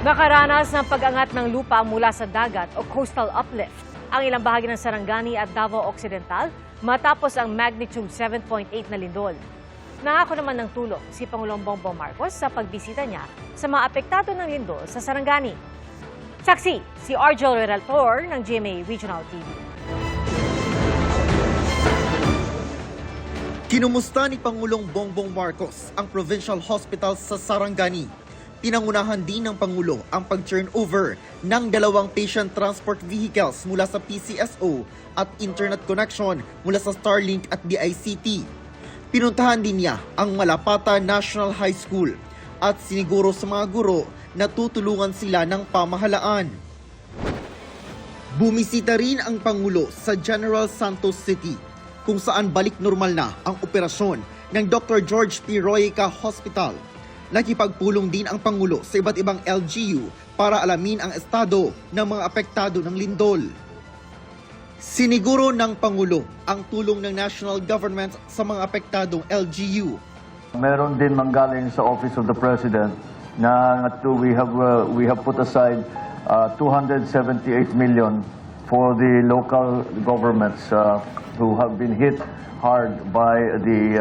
Nakaranas ng pag-angat ng lupa mula sa dagat o coastal uplift ang ilang bahagi ng Sarangani at Davao Occidental matapos ang magnitude 7.8 na lindol. Nangako naman ng tulong si Pangulong Bongbong Marcos sa pagbisita niya sa mga apektado ng lindol sa Sarangani. Saksi si Argel Relator ng GMA Regional TV. Kinumusta ni Pangulong Bongbong Marcos ang Provincial Hospital sa Sarangani. Pinangunahan din ng Pangulo ang pag-turnover ng 2 patient transport vehicles mula sa PCSO at internet connection mula sa Starlink at DICT. Pinuntahan din niya ang Malapata National High School at siniguro sa mga guro na tutulungan sila ng pamahalaan. Bumisita rin ang Pangulo sa General Santos City kung saan balik normal na ang operasyon ng Dr. George P. Royca Hospital. Nakipagpulong din ang Pangulo sa iba't ibang LGU para alamin ang estado ng mga apektado ng lindol. Siniguro ng Pangulo ang tulong ng national government sa mga apektadong LGU. Meron din manggaling sa Office of the President na we have put aside 278 million for the local governments who have been hit hard by the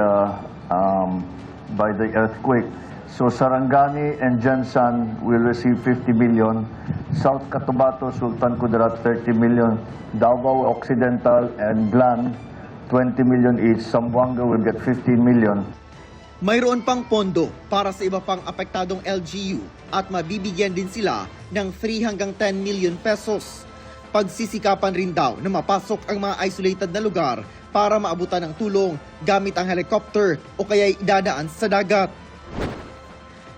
earthquake. So Sarangani and Jensan will receive 50 million, South Cotabato, Sultan Kudarat 30 million, Davao Occidental and Glan 20 million each, Zamboanga will get 15 million. Mayroon pang pondo para sa iba pang apektadong LGU at mabibigyan din sila ng 3 hanggang 10 million pesos. Pagsisikapan rin daw na mapasok ang mga isolated na lugar para maabutan ng tulong gamit ang helicopter o kaya idadaan sa dagat.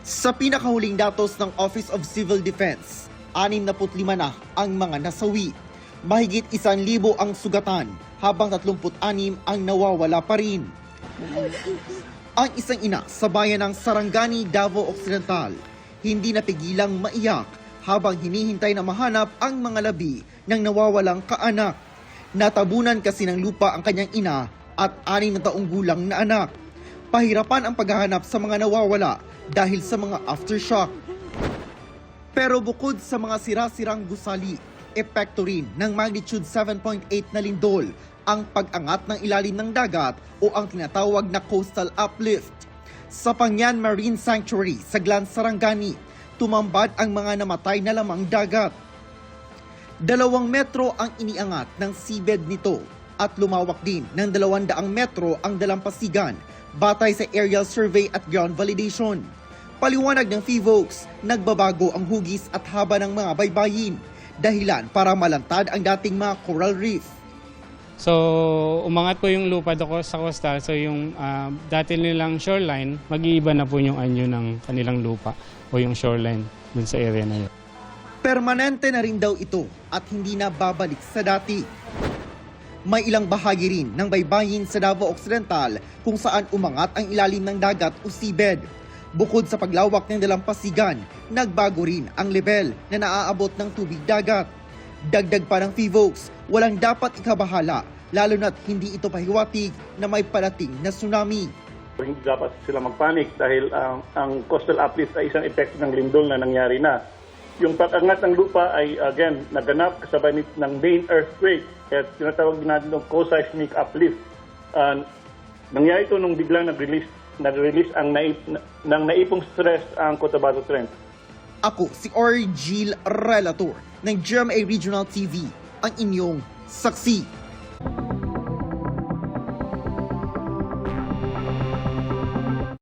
Sa pinakahuling datos ng Office of Civil Defense, 65 na ang mga nasawi. Mahigit 1,000 ang sugatan habang 36 ang nawawala pa rin. Ang isang ina sa bayan ng Sarangani, Davao Occidental, hindi napigilang maiyak habang hinihintay na mahanap ang mga labi ng nawawalang kaanak. Natabunan kasi ng lupa ang kanyang ina at 6 na taong gulang na anak. Pahirapan ang paghahanap sa mga nawawala dahil sa mga aftershock. Pero bukod sa mga sira-sirang gusali, epekto rin ng magnitude 7.8 na lindol ang pag-angat ng ilalim ng dagat o ang tinatawag na coastal uplift. Sa Pangyan Marine Sanctuary sa Glan Sarangani, tumambad ang mga namatay na lamang dagat. 2 metro ang iniangat ng seabed nito at lumawak din ng 200 metro ang dalampasigan batay sa aerial survey at ground validation. Paliwanag ng PHIVOLCS, nagbabago ang hugis at haba ng mga baybayin, dahilan para malantad ang dating mga coral reef. So, umangat po yung lupa sa coastal. So, yung dati nilang shoreline, mag-iiba na po yung anyo ng kanilang lupa o yung shoreline dun sa area na yun. Permanente na rin daw ito at hindi na babalik sa dati. May ilang bahagi rin ng baybayin sa Davao Occidental kung saan umangat ang ilalim ng dagat o seabed. Bukod sa paglawak ng dalampasigan, nagbago rin ang level na naaabot ng tubig dagat. Dagdag pa ng PHIVOLCS, walang dapat ikabahala, lalo na't hindi ito pahiwatig na may parating na tsunami. Hindi dapat sila magpanik dahil ang coastal uplift ay isang epekto ng lindol na nangyari na. Yung pag-angat ng lupa ay again naganap kasabay ng main earthquake at tinatawag natin ng co-seismic uplift. Nangyari ito nung biglang nag-release ang naipong stress ang Cotabato Trend. Ako si Argel Relator ng GMA Regional TV, ang inyong saksi.